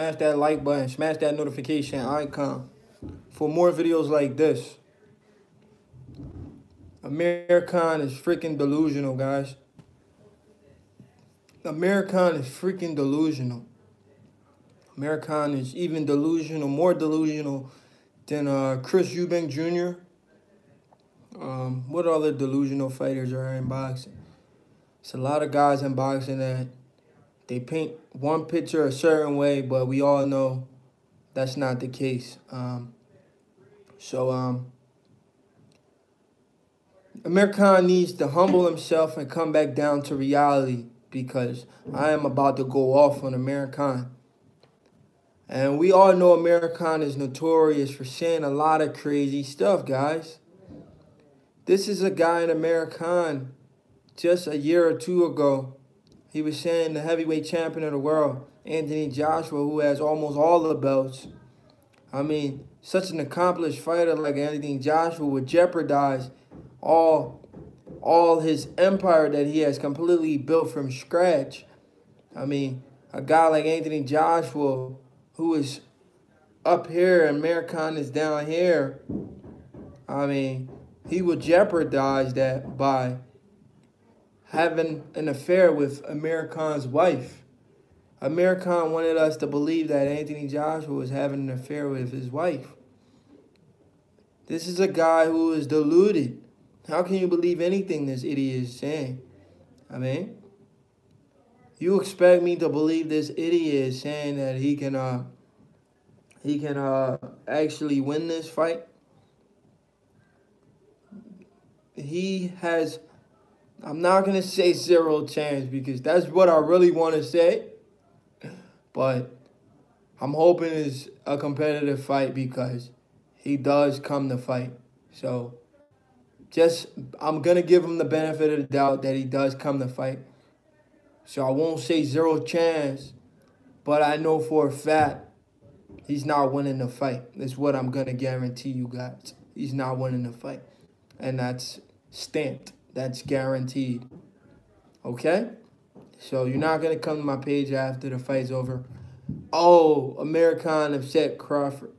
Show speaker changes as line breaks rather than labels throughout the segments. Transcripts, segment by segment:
Smash that like button. Smash that notification icon for more videos like this. Amir Khan is freaking delusional, guys. Amir Khan is freaking delusional. Amir Khan is even delusional, more delusional than Chris Eubank Jr. What other delusional fighters are in boxing? It's a lot of guys in boxing that they paint one picture a certain way, but we all know that's not the case. Amir Khan needs to humble himself and come back down to reality, because I am about to go off on Amir Khan. And we all know Amir Khan is notorious for saying a lot of crazy stuff, guys. This is a guy in Amir Khan just a year or two ago. He was saying the heavyweight champion of the world, Anthony Joshua, who has almost all the belts. I mean, such an accomplished fighter like Anthony Joshua would jeopardize all his empire that he has completely built from scratch. I mean, a guy like Anthony Joshua, who is up here and Amir Khan is down here, I mean, he would jeopardize that by having an affair with Amir Khan's wife. Amir Khan wanted us to believe that Anthony Joshua was having an affair with his wife. This is a guy who is deluded. How can you believe anything this idiot is saying? I mean, you expect me to believe this idiot is saying that he can actually win this fight? He has, I'm not going to say zero chance because that's what I really want to say. But I'm hoping it's a competitive fight because he does come to fight. So I'm going to give him the benefit of the doubt that he does come to fight. So I won't say zero chance, but I know for a fact he's not winning the fight. That's what I'm going to guarantee you guys. He's not winning the fight. And that's stamped. That's guaranteed. Okay? So you're not going to come to my page after the fight's over. Oh, Amir Khan upset Crawford.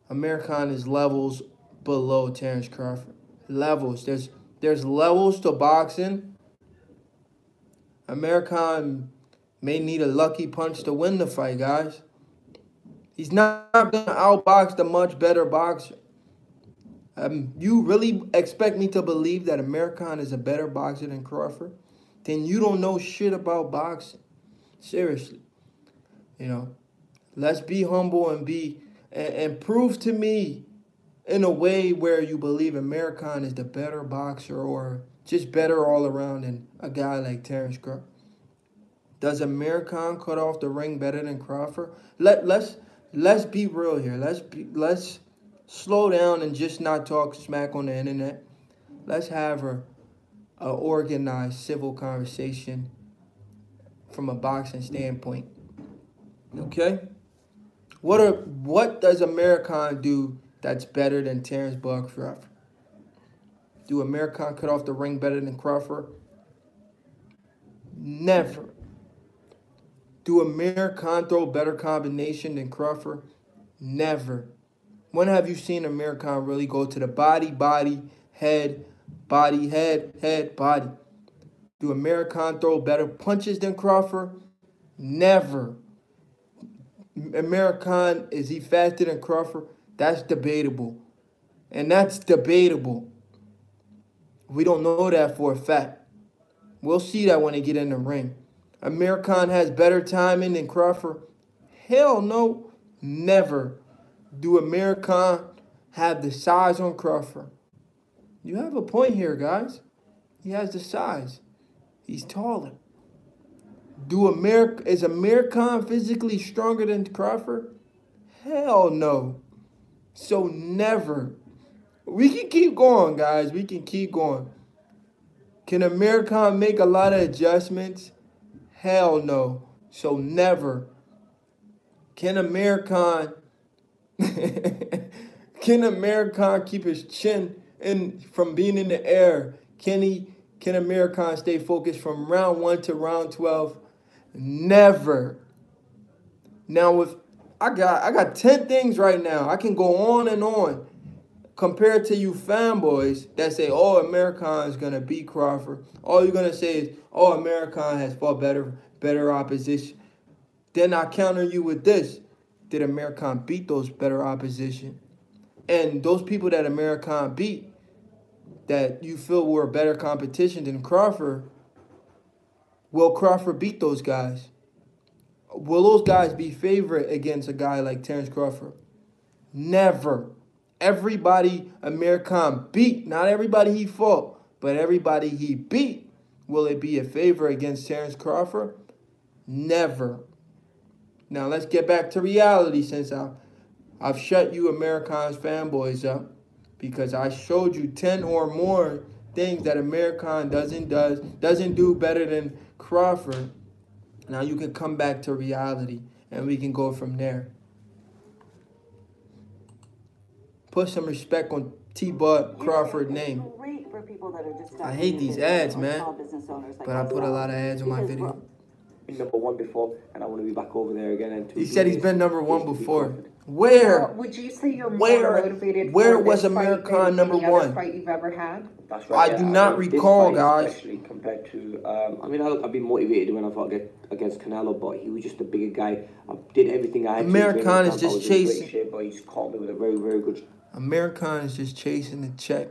Amir Khan is levels below Terence Crawford. Levels. There's levels to boxing. Amir Khan may need a lucky punch to win the fight, guys. He's not going to outbox the much better boxer. You really expect me to believe that Amir Khan is a better boxer than Crawford? Then you don't know shit about boxing. Seriously. You know, let's be humble and prove to me in a way where you believe Amir Khan is the better boxer or just better all around than a guy like Terence Crawford. Does Amir Khan cut off the ring better than Crawford? Let's be real here. Let's slow down and just not talk smack on the internet. Let's have a organized civil conversation from a boxing standpoint. Okay? What does Amir Khan do that's better than Terence Crawford? Do Amir Khan cut off the ring better than Crawford? Never. Do Amir Khan throw better combination than Crawford? Never. When have you seen Amir Khan really go to the body, head, head, body? Do Amir Khan throw better punches than Crawford? Never. Amir Khan, is he faster than Crawford? That's debatable. And that's debatable. We don't know that for a fact. We'll see that when they get in the ring. Amir Khan has better timing than Crawford? Hell no. Never. Do Amir Khan have the size on Crawford? You have a point here, guys. He has the size. He's taller. Is Amir Khan physically stronger than Crawford? Hell no. So never. We can keep going, guys. We can keep going. Can Amir Khan make a lot of adjustments? Hell no. So never. Can Amir Khan keep his chin from being in the air? Can Amir Khan stay focused from round 1 to round 12? Never. Now, if I got 10 things right now, I can go on and on compared to you fanboys that say, oh, American is gonna beat Crawford. All you're gonna say is, oh, American has fought better opposition. Then I counter you with this. Did American beat those better opposition? And those people that American beat, that you feel were better competition than Crawford, will Crawford beat those guys? Will those guys be favorite against a guy like Terence Crawford? Never. Everybody American beat, not everybody he fought, but everybody he beat, will it be a favor against Terence Crawford? Never. Now let's get back to reality, since I've shut you American's fanboys up, because I showed you 10 or more things that American doesn't do better than Crawford. Now you can come back to reality and we can go from there. Put some respect on T-Bud Crawford's name. I hate these ads, man, but I put a lot of ads on my video.
Number one before, and I want to be back over there again. And
he said he's been number one before. Where?
Would you say you're more motivated
where
for
was
this
American
fight than
number
any
one?
other fight you've ever had?
That's right.
I do not recall, guys.
Especially compared to, I mean, I've been motivated when I fought against Canelo, but he was just a bigger guy. I did everything I had.
American is just chasing.
Shape, but he's caught me with a very, very good.
American is just chasing the check.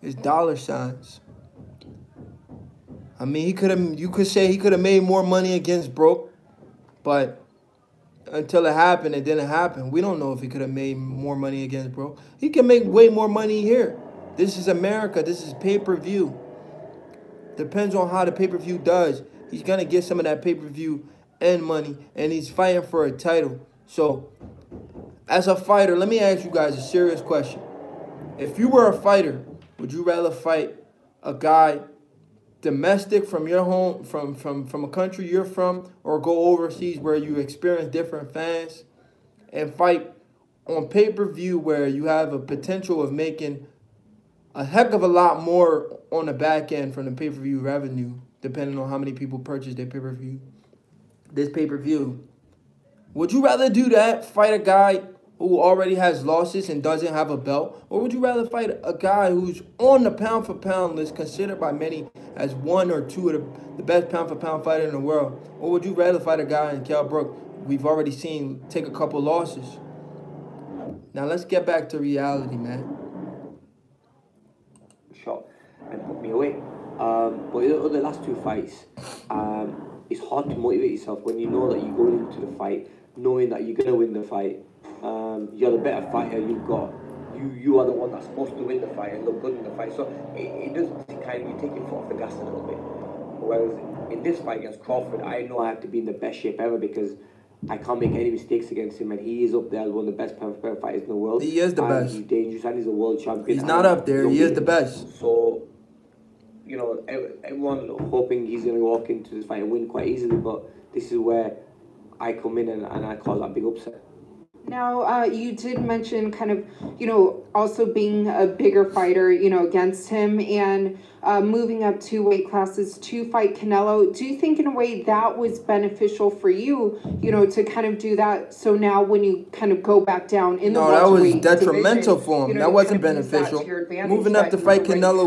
It's dollar signs. I mean, you could say he could have made more money against Broke, but until it happened, it didn't happen. We don't know if he could have made more money against Broke. He can make way more money here. This is America. This is pay-per-view. Depends on how the pay-per-view does. He's going to get some of that pay-per-view and money, and he's fighting for a title. So, as a fighter, let me ask you guys a serious question. If you were a fighter, would you rather fight a guy domestic from your home, from a country you're from, or go overseas where you experience different fans and fight on pay-per-view where you have a potential of making a heck of a lot more on the back end from the pay-per-view revenue, depending on how many people purchase their pay-per-view, this pay-per-view? Would you rather do that, fight a guy who already has losses and doesn't have a belt? Or would you rather fight a guy who's on the pound-for-pound list, considered by many as one or two of the best pound-for-pound fighter in the world? Or would you rather fight a guy in Kell Brook we've already seen take a couple losses? Now let's get back to reality, man.
Shot and put me away. But the last two fights, it's hard to motivate yourself when you know that you're going into the fight, knowing that you're going to win the fight. You're the better fighter. You are the one that's supposed to win the fight and look good in the fight. So it does kind of, you take your foot off the gas a little bit. Whereas in this fight against Crawford, I know I have to be in the best shape ever because I can't make any mistakes against him, and he is up there as one of the best pound-for-pound fighters in the world.
He is the best.
He's dangerous, and he's a world champion.
He's not up there. He is the best.
So, you know, everyone hoping he's going to walk into this fight and win quite easily, but this is where I come in and I cause that big upset.
Now, you did mention kind of, also being a bigger fighter, against him and moving up 2 weight classes to fight Canelo. Do you think in a way that was beneficial for you, to kind of do that? So now when you kind of go back down in the welterweight
that was detrimental
division,
for him. That wasn't
kind of use that
beneficial.
to your advantage,
Moving up to fight Canelo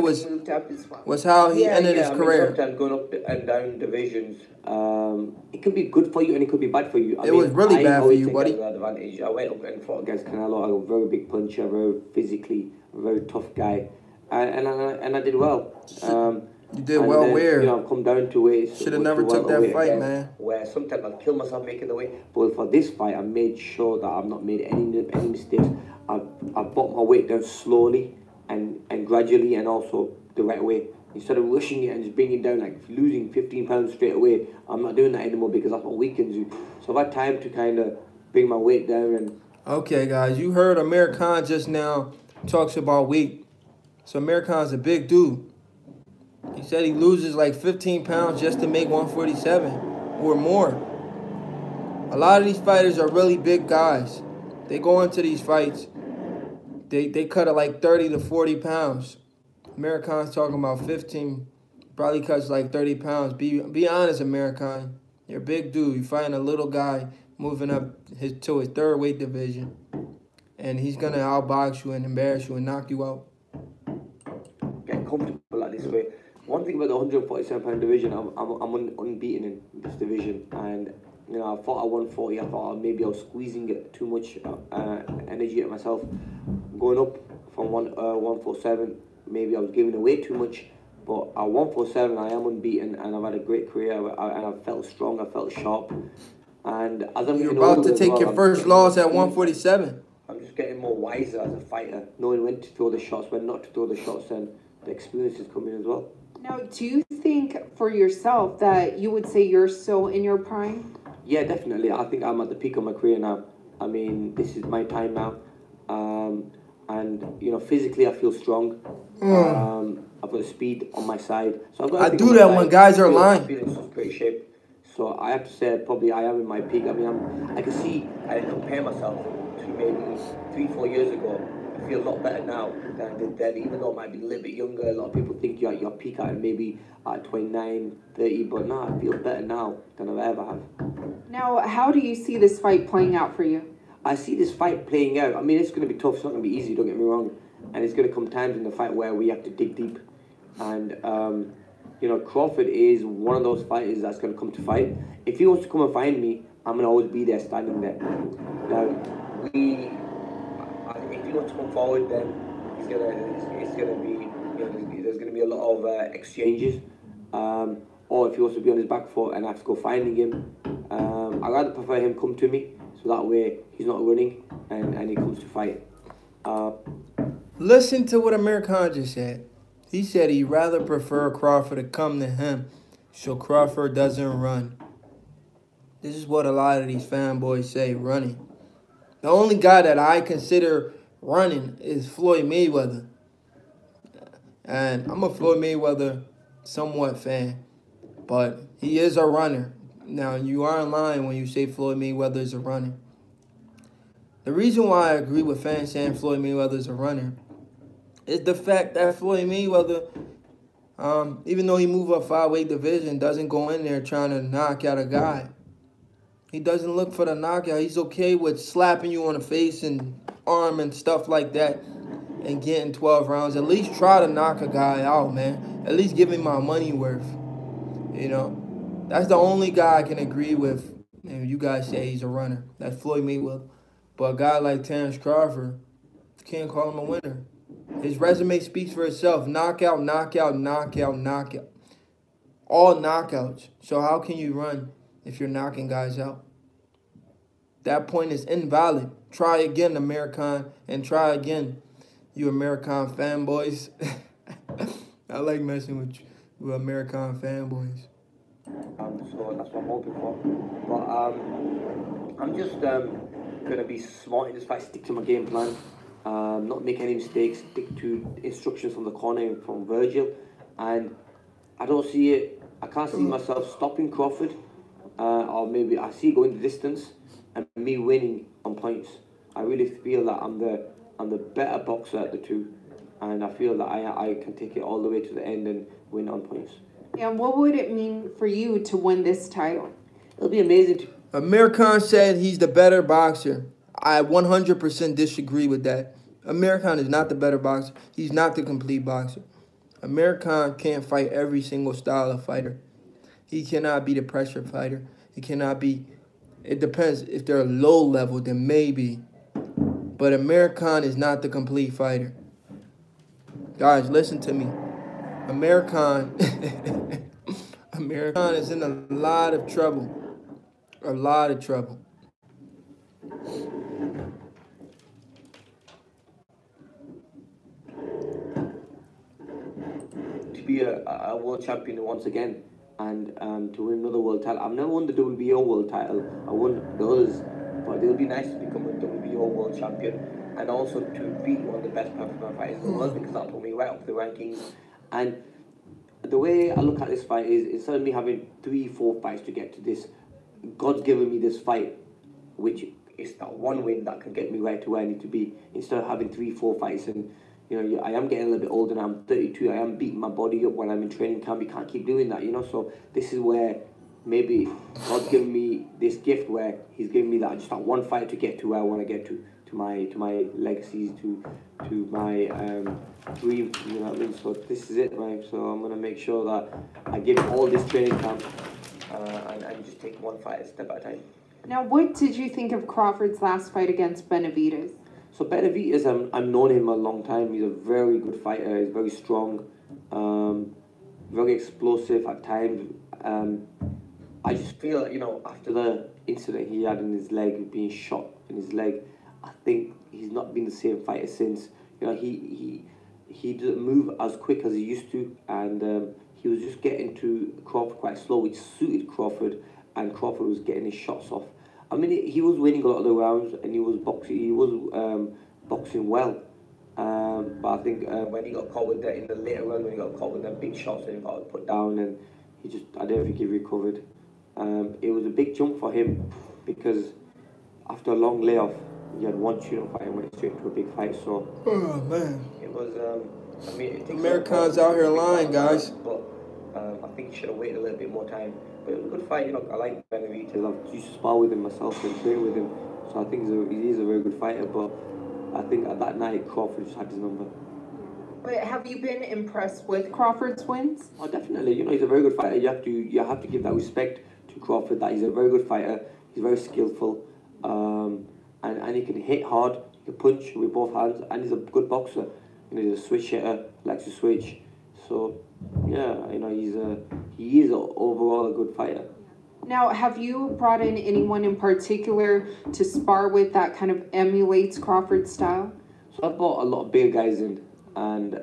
was how he ended his career.
Sometimes going up and down divisions, it could be good for you and it could be bad for you.
It was really bad for you, buddy.
I went up and fought against Canelo. I'm a very big puncher, very physically, a very tough guy, and I did well.
You did well.
Then,
where?
I've come down to weight.
Should have never took that fight, man.
Where sometimes I'll kill myself making the weight, but for this fight, I made sure that I've not made any mistakes. I've brought my weight down slowly and gradually, and also the right way. Instead of rushing it and just bringing it down, like losing 15 pounds straight away, I'm not doing that anymore because that's what weakens you. So I've had time to kind of bring my weight down. And
okay, guys, you heard Amir Khan just now talks about weight. So Amir Khan's a big dude. He said he loses like 15 pounds just to make 147 or more. A lot of these fighters are really big guys. They go into these fights, they cut it like 30 to 40 pounds. Amir Khan's talking about 15, probably cuts like 30 pounds. Be honest, Amir Khan. You're a big dude. You're fighting a little guy moving up to his third weight division, and he's gonna outbox you and embarrass you and knock you out.
Get comfortable at this weight. One thing about the 147-pound division, I'm unbeaten in this division, and you know, I fought at 140. I thought maybe I was squeezing it too much energy at myself. Going up from 147, maybe I was giving away too much. But at 147, I am unbeaten, and I've had a great career. And I felt strong. I felt sharp. And as I'm
You're about to take your first loss at 147.
I'm just getting more wiser as a fighter, knowing when to throw the shots, when not to throw the shots, and the experience is coming as well.
Now, do you think for yourself that you would say you're still in your prime?
Yeah, definitely. I think I'm at the peak of my career now. I mean, this is my time now. And, you know, physically I feel strong. I've got speed on my side. So I've got
I do that when guys are lying.
I feel in such great shape. So I have to say probably I am in my peak. I mean, I can see, I compare myself to maybe 3-4 years ago. I feel a lot better now than I did then, even though I might be a little bit younger. A lot of people think you're at your peak at maybe at 29, 30, but no, I feel better now than I ever have.
Now, how do you see this fight playing out for you?
I see this fight playing out. I mean, it's going to be tough. It's not going to be easy, don't get me wrong. And it's going to come times in the fight where we have to dig deep. And, you know, Crawford is one of those fighters that's going to come to fight. If he wants to come and find me, I'm going to always be there, standing there. Now, if he wants to come forward, then it's going to be, you know, there's going to be a lot of exchanges. Or if he wants to be on his back foot and I have to go finding him, I'd rather prefer him come to me. So that way he's not running and he comes to fight.
Listen to what Amir Khan just said. He said he'd rather prefer Crawford to come to him so Crawford doesn't run. This is what a lot of these fanboys say, running. The only guy that I consider running is Floyd Mayweather. And I'm a Floyd Mayweather somewhat fan, but he is a runner. Now, you aren't lying when you say Floyd Mayweather is a runner. The reason why I agree with fans saying Floyd Mayweather is a runner is the fact that Floyd Mayweather, even though he moved up 5-weight division, doesn't go in there trying to knock out a guy. He doesn't look for the knockout. He's okay with slapping you on the face and arm and stuff like that and getting 12 rounds. At least try to knock a guy out, man. At least give him my money worth. You know, that's the only guy I can agree with. And you guys say he's a runner. That's Floyd Mayweather. But a guy like Terrence Crawford, you can't call him a winner. His resume speaks for itself. Knockout, knockout, knockout, knockout. All knockouts. So how can you run if you're knocking guys out? That point is invalid. Try again, Amir Khan, and try again, you Amir Khan fanboys. I like messing with you, with Amir Khan fanboys.
So that's what I'm hoping for. But I'm just going to be smart in this fight, stick to my game plan. Not make any mistakes, stick to instructions from the corner and from Virgil, and I can't see myself stopping Crawford, or maybe I see going the distance and me winning on points. I really feel that I'm the better boxer at the two, and I feel that I can take it all the way to the end and win on points.
And what would it mean for you to win this title?
It'll be amazing.
Amir Khan said he's the better boxer. I 100% disagree with that. Amir Khan is not the better boxer. He's not the complete boxer. Amir Khan can't fight every single style of fighter. He cannot be the pressure fighter. He cannot be... It depends. If they're low level, then maybe. But Amir Khan is not the complete fighter. Guys, listen to me. Amir Khan... Amir Khan is in a lot of trouble. A lot of trouble.
To be a world champion once again, and to win another world title. I've never won the WBO world title. I won the others, but it'll be nice to become a WBO world champion, and also to beat one of the best professional fighters in the world, because that'll put me right up the rankings. And the way I look at this fight is, instead of me having 3-4 fights to get to this, God's given me this fight, which is that one win that can get me right to where I need to be, instead of having 3-4 fights. And you know, I am getting a little bit older now. I'm 32. I am beating my body up when I'm in training camp. You can't keep doing that, you know. So this is where maybe God's given me this gift where He's given me that just that one fight to get to where I want to get to my legacies, to my dream. You know what I mean? So this is it, right? So I'm gonna make sure that I give all this training camp and just take one fight a step at a time.
Now, what did you think of Crawford's last fight against Benavidez?
So Benavidez, I've known him a long time. He's a very good fighter. He's very strong, very explosive at times. I just feel, you know, after the incident he had in his leg, being shot in his leg, I think he's not been the same fighter since. You know, he doesn't move as quick as he used to, and he was just getting to Crawford quite slow, which suited Crawford, and Crawford was getting his shots off. I mean, he was winning a lot of the rounds, and he was boxing well. But I think when he got caught with that in the later round, when he got caught with them big shots and he got put down, and I don't think he recovered. It was a big jump for him, because after a long layoff, he had one shootout fight and went straight into a big fight. So,
oh man,
it was. I mean, it takes
Americans out here lying, guys.
But I think he should have waited a little bit more time. But it was a good fight. You know, I like Benavidez. I used to spar with him myself and train with him. So I think he is a very good fighter. But I think at that night, Crawford just had his number.
But have you been impressed with Crawford's wins?
Oh, definitely. You know, he's a very good fighter. You have to give that respect to Crawford, that he's a very good fighter. He's very skillful, and he can hit hard. He can punch with both hands, and he's a good boxer. You know, he's a switch hitter, likes to switch. So yeah, you know, he is overall a good fighter.
Now, have you brought in anyone in particular to spar with that kind of emulates Crawford's style?
So I've brought a lot of big guys in, and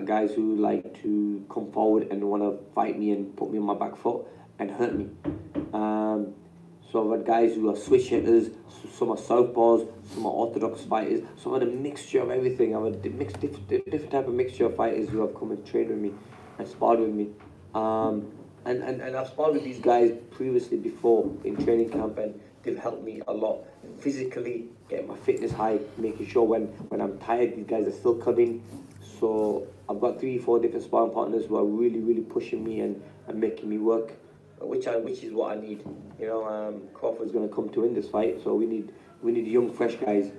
guys who like to come forward and want to fight me and put me on my back foot and hurt me. So I've had guys who are switch hitters, some are southpaws, some are orthodox fighters. So I've had a mixture of everything. I've had different type of mixture of fighters who have come and trained with me and sparred with me. And I've sparred with these guys previously before in training camp, and they've helped me a lot physically, get my fitness high, making sure when I'm tired, these guys are still coming. So I've got 3-4 different sparring partners who are really pushing me and making me work, which is what I need. You know, Crawford's going to come to win this fight, so we need young, fresh guys.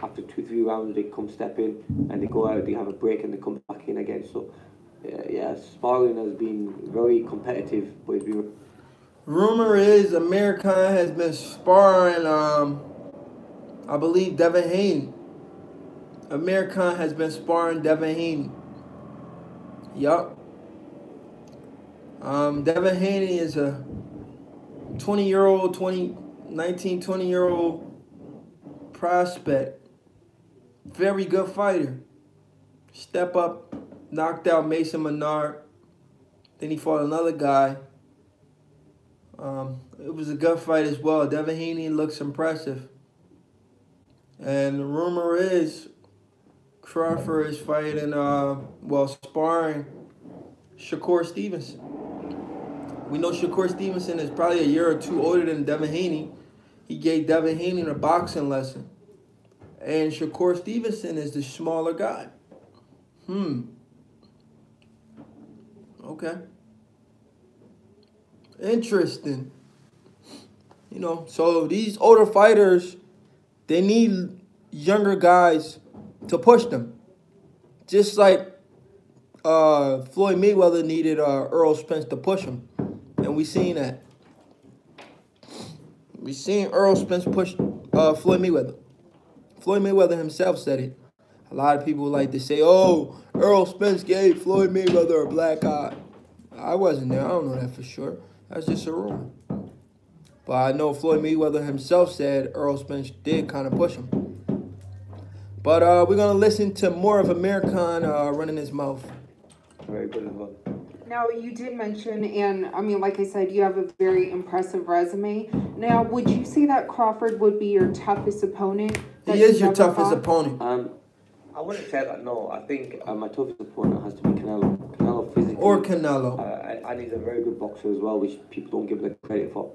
After 2-3 rounds, they come step in and they go out, they have a break, and they come back in again. So yeah, sparring has been very competitive, but it's been.
Rumor is Amir Khan has been sparring, I believe, Devin Haney. Amir Khan has been sparring Devin Haney. Yup. Devin Haney is a 20-year-old prospect. Very good fighter. Step up, knocked out Mason Menard. Then he fought another guy. It was a good fight as well. Devin Haney looks impressive. And the rumor is Crawford is fighting, sparring Shakur Stevenson. We know Shakur Stevenson is probably a year or two older than Devin Haney. He gave Devin Haney a boxing lesson. And Shakur Stevenson is the smaller guy. Okay. Interesting. You know, so these older fighters, they need younger guys to push them. Just like Floyd Mayweather needed Earl Spence to push him. And we seen that. We seen Earl Spence push Floyd Mayweather. Floyd Mayweather himself said it. A lot of people like to say, oh, Earl Spence gave Floyd Mayweather a black eye. I wasn't there. I don't know that for sure. That's just a rumor. But I know Floyd Mayweather himself said Earl Spence did kind of push him. But we're going to listen to more of Amir Khan running his mouth.
Very good as well.
Now, you did mention, and I mean, like I said, you have a very impressive resume. Now, would you say that Crawford would be your toughest opponent?
He is your toughest opponent.
I wouldn't say that, no. I think my toughest opponent has to be Canelo. Canelo physically.
Or Canelo.
And he's a very good boxer as well, which people don't give the credit for.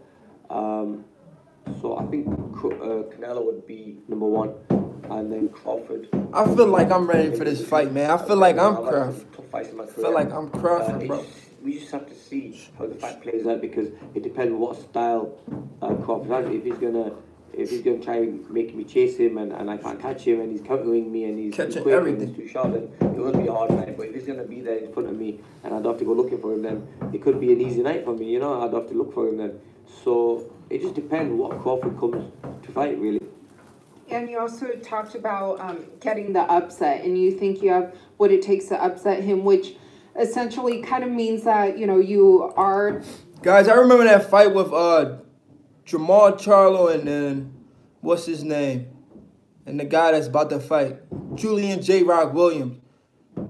So I think Canelo would be number one. And then Crawford.
I feel like I'm ready for this fight, man. I feel like I'm Crawford.
Tough fights in my career.
I feel like I'm Crawford, bro.
we just have to see how the fight plays out, because it depends what style Crawford has. If he's gonna try and make me chase him and I can't catch him and he's countering me and he's
Catching
quick
everything.
and he's too sharp, then it will be a hard fight. But if he's gonna be there in front of me and I'd have to go looking for him, then it could be an easy night for me. You know, I'd have to look for him then. So it just depends what Crawford comes to fight, really.
And you also talked about getting the upset, and you think you have what it takes to upset him, which essentially kind of means that, you know, you are...
Guys, I remember that fight with Jamal Charlo and then, what's his name? And the guy that's about to fight, Julian J. Rock Williams.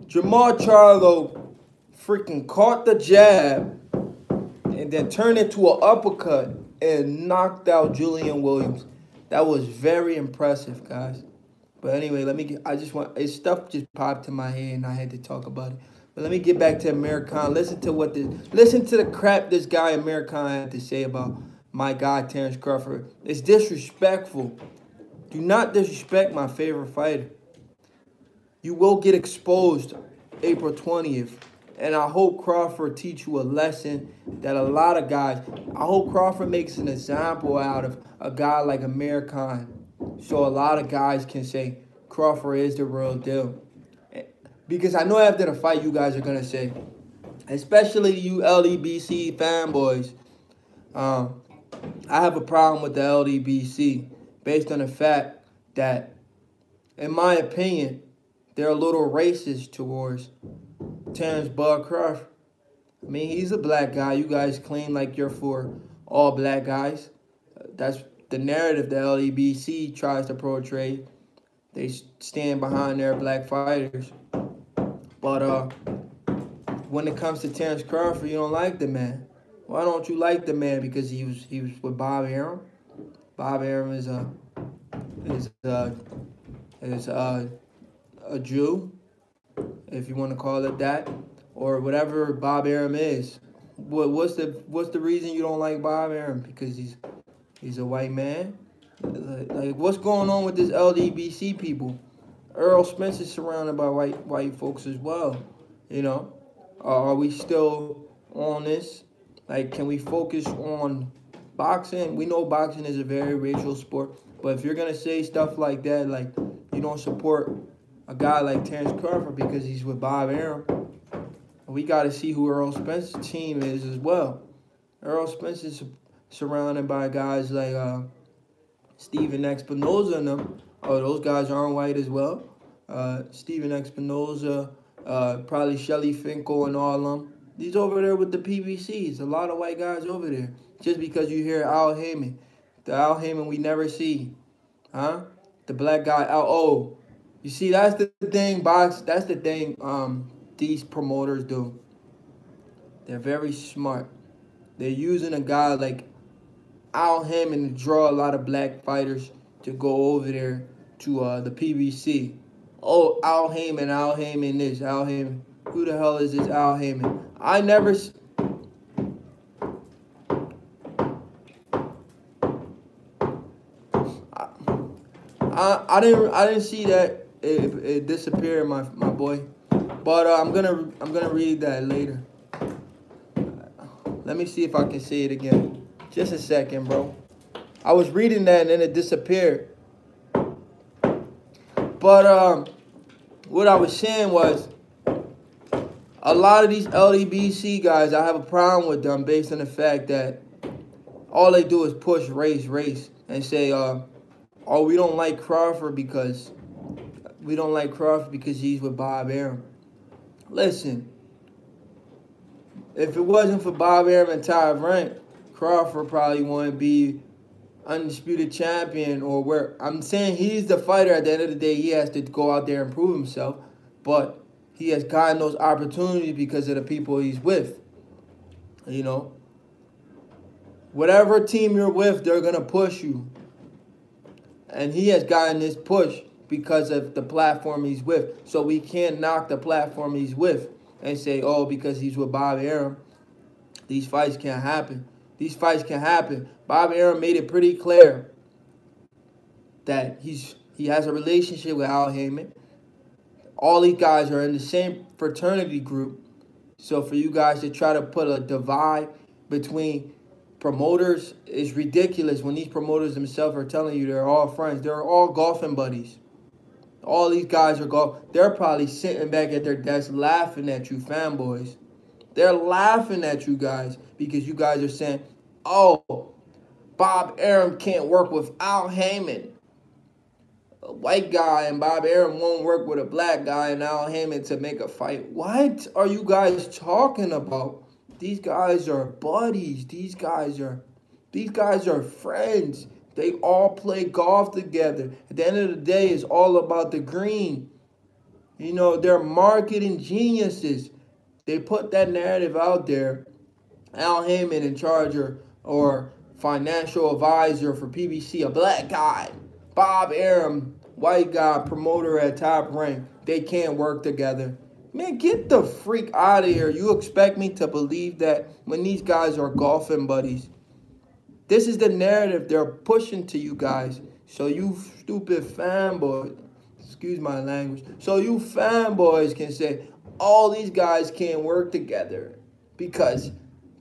Jamal Charlo freaking caught the jab and then turned it to an uppercut and knocked out Julian Williams. That was very impressive, guys. But anyway, stuff just popped in my head and I had to talk about it. But let me get back to Amir Khan. Listen to the crap this guy Amir Khan had to say about my guy Terence Crawford. It's disrespectful. Do not disrespect my favorite fighter. You will get exposed April 20th. And I hope Crawford teach you a lesson that a lot of guys, I hope Crawford makes an example out of a guy like Amir Khan. So a lot of guys can say Crawford is the real deal. Because I know after the fight you guys are going to say, especially you LDBC fanboys, I have a problem with the LDBC based on the fact that, in my opinion, they're a little racist towards Terence Bud Crawford. I mean, he's a black guy. You guys claim like you're for all black guys. That's the narrative the LDBC tries to portray. They stand behind their black fighters. But when it comes to Terence Crawford, you don't like the man. Why don't you like the man? Because he was with Bob Arum. Bob Arum is a Jew, if you want to call it that, or whatever Bob Arum is. What's the reason you don't like Bob Arum? Because he's a white man. Like what's going on with this LDBC people? Earl Spence is surrounded by white folks as well. You know, are we still on this? Like, can we focus on boxing? We know boxing is a very racial sport, but if you're gonna say stuff like that, like you don't support a guy like Terence Crawford because he's with Bob Arum, we got to see who Earl Spence's team is as well. Earl Spence is surrounded by guys like Steven Espinoza and them. Oh, those guys aren't white as well. Steven Espinoza, probably Shelly Finkel and all of them. He's over there with the PBCs. A lot of white guys over there. Just because you hear Al Heyman. The Al Heyman we never see. Huh? The black guy, Al. You see, that's the thing, Box. That's the thing these promoters do. They're very smart. They're using a guy like Al Heyman to draw a lot of black fighters to go over there to the PBC. Oh, Al Heyman this, Al Heyman. Who the hell is this Al Heyman? I never... I didn't see that it disappeared, my boy. But I'm gonna read that later. Let me see if I can see it again. Just a second, bro. I was reading that and then it disappeared. But what I was saying was, a lot of these LDBC guys, I have a problem with them based on the fact that all they do is push race, and say, oh, we don't like Crawford because he's with Bob Arum. Listen, if it wasn't for Bob Arum and Ty Rank, Crawford probably wouldn't be undisputed champion, or where I'm saying he's the fighter. At the end of the day, he has to go out there and prove himself, but he has gotten those opportunities because of the people he's with. You know, whatever team you're with, they're gonna push you, and he has gotten this push because of the platform he's with. So we can't knock the platform he's with and say, oh, because he's with Bob Arum, these fights can't happen. These fights can happen. Bob Arum made it pretty clear that he has a relationship with Al Heyman. All these guys are in the same fraternity group. So for you guys to try to put a divide between promoters is ridiculous when these promoters themselves are telling you they're all friends. They're all golfing buddies. All these guys are they're probably sitting back at their desk laughing at you fanboys. They're laughing at you guys because you guys are saying, oh, Bob Arum can't work with Al Heyman. A white guy and Bob Arum won't work with a black guy and Al Heyman to make a fight. What are you guys talking about? These guys are buddies. These guys are friends. They all play golf together. At the end of the day, it's all about the green. You know, they're marketing geniuses. They put that narrative out there. Al Heyman in charge or financial advisor for PBC, a black guy. Bob Arum, white guy, promoter at Top Rank. They can't work together. Man, get the freak out of here. You expect me to believe that when these guys are golfing buddies? This is the narrative they're pushing to you guys. So you stupid fanboys, excuse my language, so you fanboys can say, all these guys can't work together because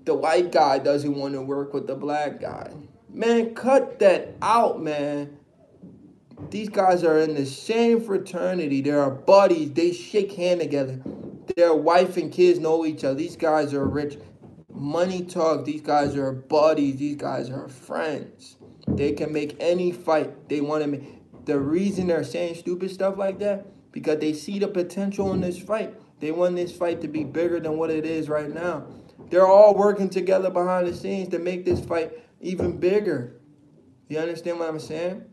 the white guy doesn't want to work with the black guy. Man, cut that out, man. These guys are in the same fraternity. They are buddies. They shake hands together. Their wife and kids know each other. These guys are rich. Money talk. These guys are buddies. These guys are friends. They can make any fight they want to make. The reason they're saying stupid stuff like that, because they see the potential in this fight. They want this fight to be bigger than what it is right now. They're all working together behind the scenes to make this fight even bigger. You understand what I'm saying?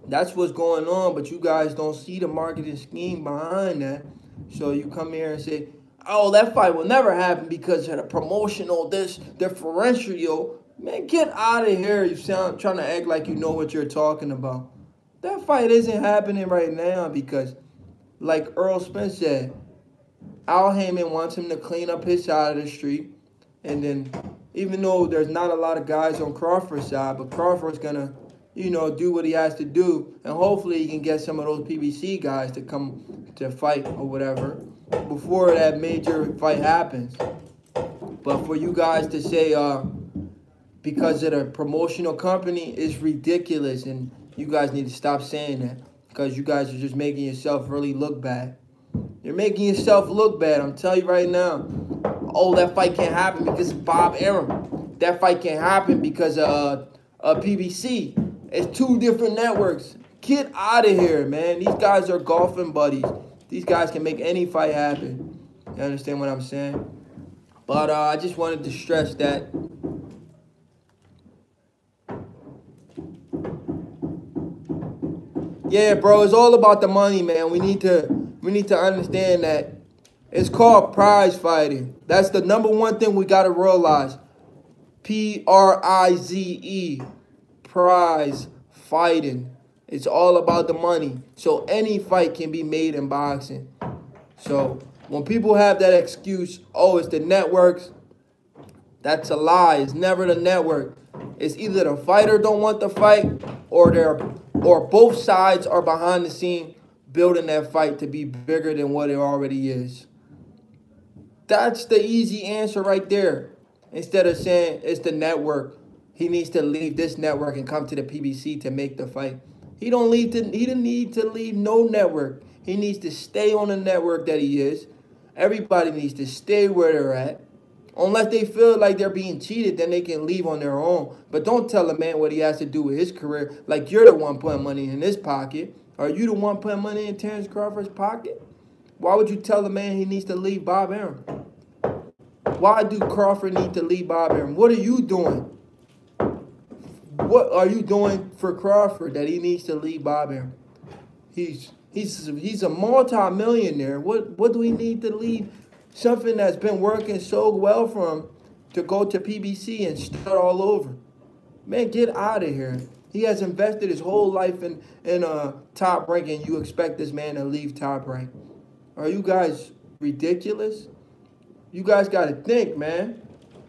That's what's going on, but you guys don't see the marketing scheme behind that. So you come here and say, oh, that fight will never happen because of the promotional differential. Man, get out of here. You sound trying to act like you know what you're talking about. That fight isn't happening right now because, like Earl Spence said, Al Heyman wants him to clean up his side of the street. And then, even though there's not a lot of guys on Crawford's side, but Crawford's going to, you know, do what he has to do. And hopefully he can get some of those PBC guys to come to fight or whatever before that major fight happens. But for you guys to say because of the promotional company is ridiculous. And you guys need to stop saying that because you guys are just making yourself really look bad. You're making yourself look bad. I'm telling you right now. Oh, that fight can't happen because of Bob Arum. That fight can't happen because of PBC. It's two different networks. Get out of here, man. These guys are golfing buddies. These guys can make any fight happen. You understand what I'm saying? But I just wanted to stress that. Yeah, bro, it's all about the money, man. We need to understand that it's called prize fighting. That's the number one thing we got to realize. Prize, prize fighting. It's all about the money. So any fight can be made in boxing. So when people have that excuse, oh, it's the networks, that's a lie. It's never the network. It's either the fighter don't want the fight or both sides are behind the scene building that fight to be bigger than what it already is. That's the easy answer right there. Instead of saying it's the network, he needs to leave this network and come to the PBC to make the fight. He didn't need to leave no network. He needs to stay on the network that he is. Everybody needs to stay where they're at. Unless they feel like they're being cheated, then they can leave on their own. But don't tell a man what he has to do with his career like you're the one putting money in his pocket. Are you the one putting money in Terrence Crawford's pocket? Why would you tell a man he needs to leave Bob Arum? Why do Crawford need to leave Bob Arum? What are you doing? What are you doing for Crawford that he needs to leave Bob Arum? He's a multi-millionaire. What do we need to leave something that's been working so well for him to go to PBC and start all over? Man, get out of here. He has invested his whole life in Top Rank, and you expect this man to leave Top Rank. Are you guys ridiculous? You guys got to think, man.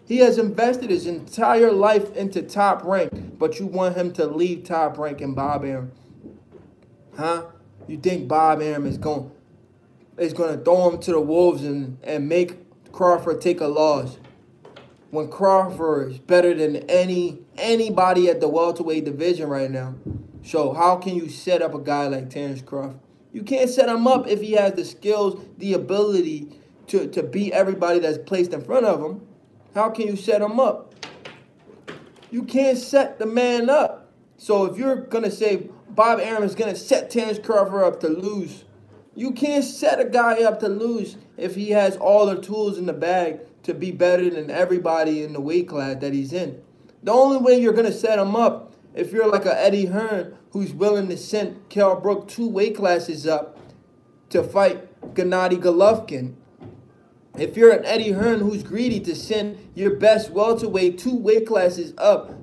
He has invested his entire life into Top Rank, but you want him to leave Top Rank and Bob Arum. Huh? You think Bob Arum is going to throw him to the wolves and make Crawford take a loss when Crawford is better than anybody at the welterweight division right now? So how can you set up a guy like Terrence Crawford? You can't set him up if he has the skills, the ability to beat everybody that's placed in front of him. How can you set him up? You can't set the man up. So if you're going to say Bob Arum is going to set Terrence Crawford up to lose, you can't set a guy up to lose if he has all the tools in the bag to be better than everybody in the weight class that he's in. The only way you're going to set him up, if you're like a Eddie Hearn who's willing to send Kell Brook 2 weight classes up to fight Gennady Golovkin. If you're an Eddie Hearn who's greedy to send your best welterweight 2 weight classes up,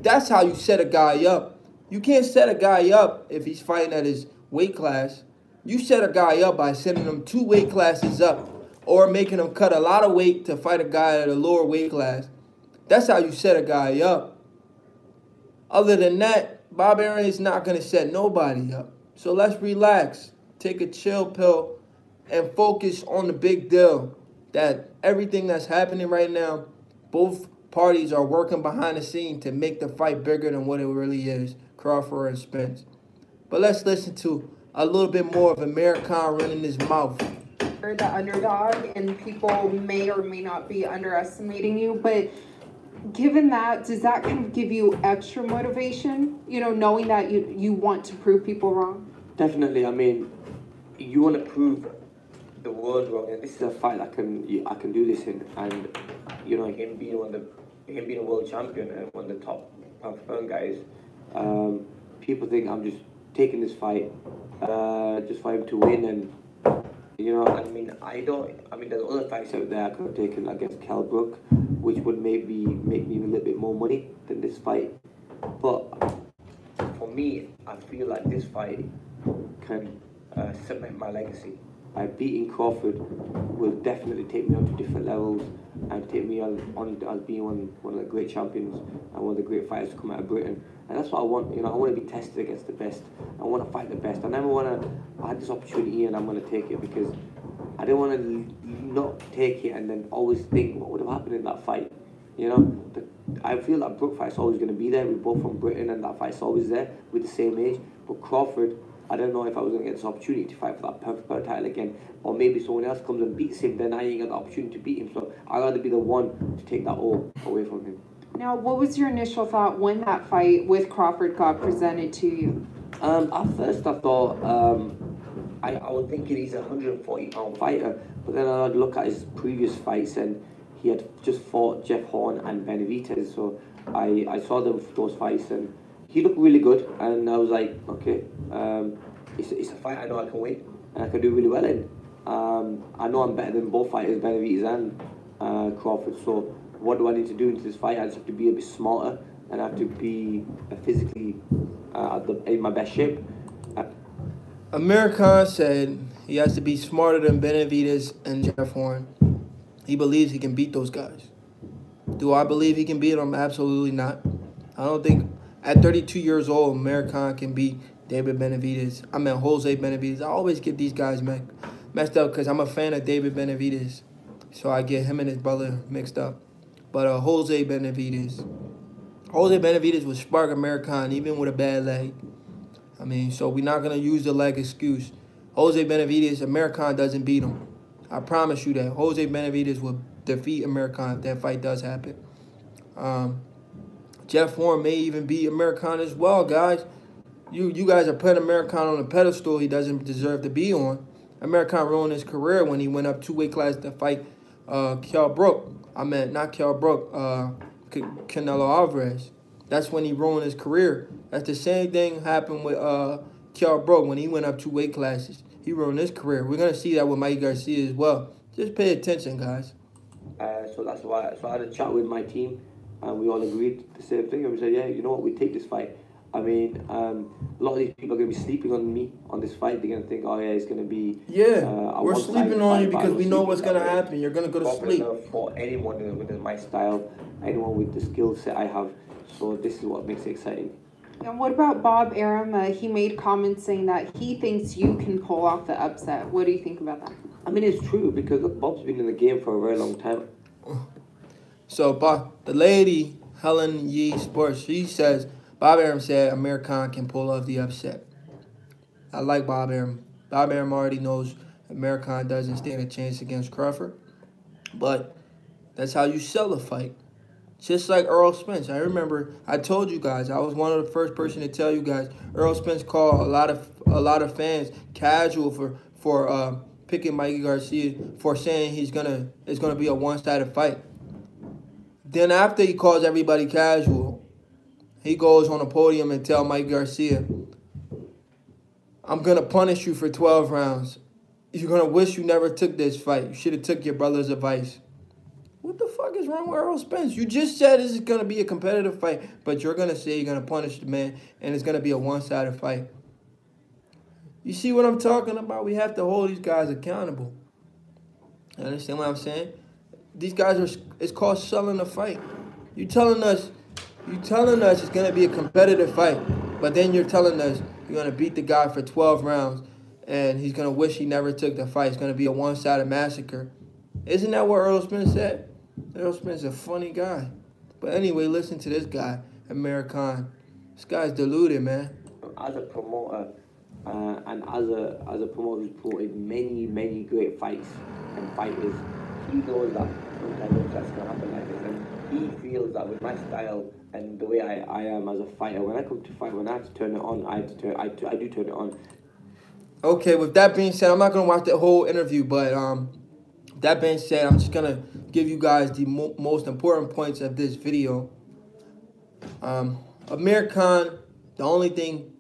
that's how you set a guy up. You can't set a guy up if he's fighting at his weight class. You set a guy up by sending him 2 weight classes up or making him cut a lot of weight to fight a guy at a lower weight class. That's how you set a guy up. Other than that, Bob Arum is not going to set nobody up. So let's relax, take a chill pill, and focus on the big deal. That everything that's happening right now, both parties are working behind the scene to make the fight bigger than what it really is, Crawford and Spence. But let's listen to a little bit more of Amir Khan running his mouth.
The underdog, and people may or may not be underestimating you, but given that, does that kind of give you extra motivation, you know, knowing that you want to prove people wrong?
Definitely. I mean, you want to prove the world wrong, and this is a fight I can do this in, and you know, him being a world champion and one of the top pound guys, people think I'm just taking this fight just for him to win, and you know, I mean, there's other fights out there I could have taken against Kell Brook, which would maybe make me a little bit more money than this fight. But for me, I feel like this fight can cement my legacy. By beating Crawford will definitely take me on to different levels and take me on as being one of the great champions and one of the great fighters to come out of Britain. And that's what I want. You know, I want to be tested against the best. I want to fight the best. I never want to. I had this opportunity and I'm going to take it because I don't want to not take it and then always think what would have happened in that fight. You know, I feel that Brook fight's always going to be there. We're both from Britain and that fight's always there. We're the same age. But Crawford, I don't know if I was going to get this opportunity to fight for that perfect belt title again, or maybe someone else comes and beats him, then I ain't got the opportunity to beat him. So I'd rather be the one to take that all away from him.
Now, what was your initial thought when that fight with Crawford got presented to you?
At first, I thought I was thinking he's a 140-pound fighter, but then I had look at his previous fights and he had just fought Jeff Horn and Benavidez. So I saw those fights and he looked really good, and I was like, okay, it's a fight I know I can win and I can do really well in. I know I'm better than both fighters, Benavidez and Crawford. So what do I need to do into this fight? I just have to be a bit smarter and I have to be physically in my best shape.
Amir Khan said he has to be smarter than Benavidez and Jeff Horn. He believes he can beat those guys. Do I believe he can beat them? Absolutely not. I don't think at 32 years old, Amir Khan can beat David Benavidez. I mean, Jose Benavidez. I always get these guys messed up because I'm a fan of David Benavidez. So I get him and his brother mixed up. But Jose Benavidez would spark Amir Khan even with a bad leg. I mean, so we're not going to use the leg excuse. Jose Benavidez, Amir Khan doesn't beat him. I promise you that. Jose Benavidez will defeat Amir Khan if that fight does happen. Jeff Horn may even beat Amir Khan as well, guys. You guys are putting Amir Khan on a pedestal he doesn't deserve to be on. Amir Khan ruined his career when he went up 2 weight classes to fight Kell Brook. I meant not Kell Brook, Canelo Alvarez. That's when he ruined his career. That's the same thing happened with Kell Brook when he went up 2 weight classes. He ruined his career. We're going to see that with Mikey Garcia as well. Just pay attention, guys.
So that's why. So I had a chat with my team, and we all agreed the same thing. And we said, yeah, you know what, we take this fight. I mean, a lot of these people are going to be sleeping on me on this fight. They're going to think, oh yeah, it's going to be...
Yeah, we're sleeping on you because we know what's going to happen. You're going to go to sleep.
I've never fought anyone with my style, anyone with the skill set I have. So this is what makes it exciting.
And what about Bob Arum? He made comments saying that he thinks you can pull off the upset. What do you think about that?
I mean, it's true because look, Bob's been in the game for a very long time.
So, the lady, Helen Yee Sports, she says, Bob Arum said Amir Khan can pull off the upset. I like Bob Arum. Bob Arum already knows Amir Khan doesn't stand a chance against Crawford. But that's how you sell a fight. Just like Earl Spence. I remember I told you guys, I was one of the first person to tell you guys, Earl Spence called a lot of fans casual for picking Mikey Garcia, for saying it's gonna be a one-sided fight. Then after he calls everybody casual, he goes on a podium and tell Mikey Garcia, I'm gonna punish you for 12 rounds. You're gonna wish you never took this fight. You should have took your brother's advice. What the fuck is wrong with Earl Spence? You just said this is going to be a competitive fight, but you're going to say you're going to punish the man, and it's going to be a one-sided fight. You see what I'm talking about? We have to hold these guys accountable. You understand what I'm saying? These guys it's called selling a fight. You telling us it's going to be a competitive fight, but then you're telling us you're going to beat the guy for 12 rounds, and he's going to wish he never took the fight. It's going to be a one-sided massacre. Isn't that what Earl Spence said? Earl Spence is a funny guy. But anyway, listen to this guy, Amir Khan. This guy's deluded, man.
As a promoter, and as a promoter who's promoted many great fights and fighters, he knows that sometimes that's going to happen like this. And he feels that with my style and the way I am as a fighter, when I come to fight, when I have to turn it on, I do turn it on.
Okay, with that being said, I'm not going to watch the whole interview, but that being said, I'm just going to give you guys the most important points of this video. Amir Khan, the only thing,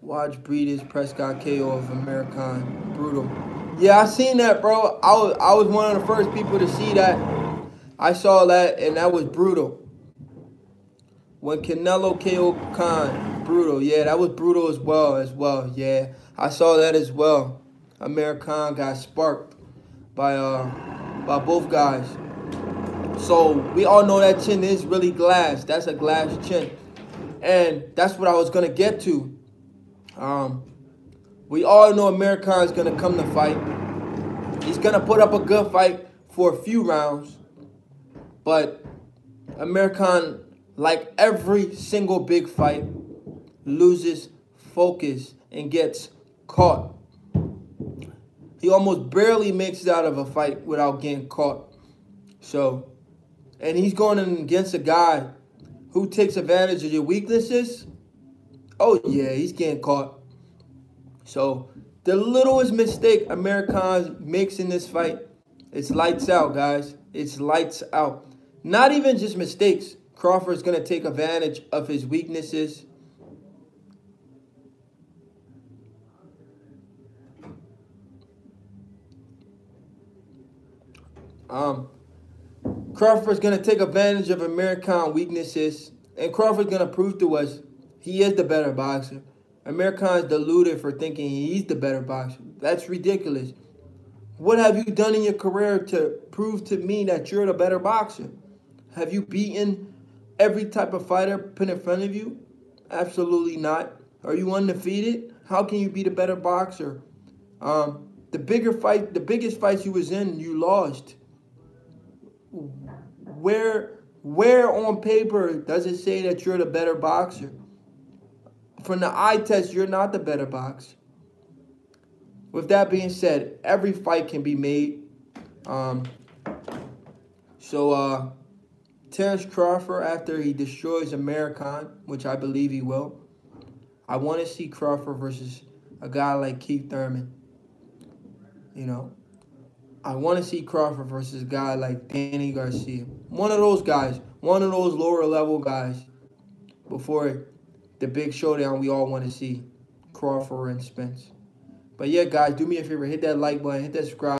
watch Breeders Prescott KO of Amir Khan. Brutal. Yeah, I seen that, bro. I was one of the first people to see that. I saw that, and that was brutal. When Canelo KO Khan, brutal. Yeah, that was brutal as well. Yeah, I saw that as well. Amir Khan got sparked by both guys. So we all know that chin is really glass. That's a glass chin. And that's what I was going to get to. We all know Amir Khan is going to come to fight. He's going to put up a good fight for a few rounds. But Amir Khan, like every single big fight, loses focus and gets caught. He almost barely makes it out of a fight without getting caught. So, and he's going in against a guy who takes advantage of your weaknesses. Oh, yeah, he's getting caught. So, the littlest mistake Amir Khan makes in this fight, it's lights out, guys. It's lights out. Not even just mistakes. Crawford's going to take advantage of his weaknesses. Crawford's going to take advantage of Amir Khan's weaknesses, and Crawford's going to prove to us he is the better boxer. Amir Khan's deluded for thinking he's the better boxer. That's ridiculous. What have you done in your career to prove to me that you're the better boxer? Have you beaten every type of fighter put in front of you? Absolutely not. Are you undefeated? How can you be the better boxer? The biggest fights you was in, you lost. Where on paper does it say that you're the better boxer? From the eye test, you're not the better boxer. With that being said, every fight can be made. Terence Crawford, after he destroys Amir Khan, which I believe he will, I want to see Crawford versus a guy like Keith Thurman. You know, I want to see Crawford versus a guy like Danny Garcia. One of those guys, one of those lower level guys before the big showdown we all want to see, Crawford and Spence. But yeah, guys, do me a favor, hit that like button, hit that subscribe.